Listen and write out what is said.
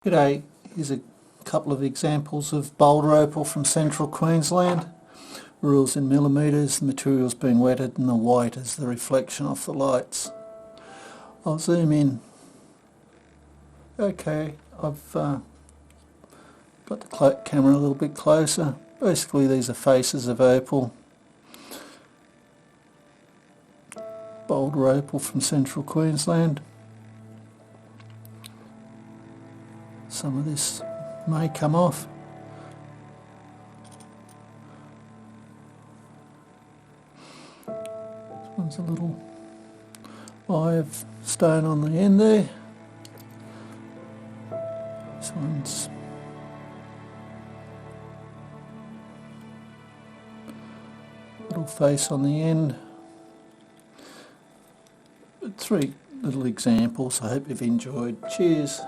G'day, here's a couple of examples of Boulder Opal from central Queensland. Rules in millimetres, the material's been wetted and the white is the reflection off the lights. I'll zoom in. Okay, I've got the camera a little bit closer. Basically these are faces of opal. Boulder Opal from central Queensland. Some of this may come off. This one's a little eye of stone on the end there. This one's little face on the end. Three little examples. I hope you've enjoyed. Cheers.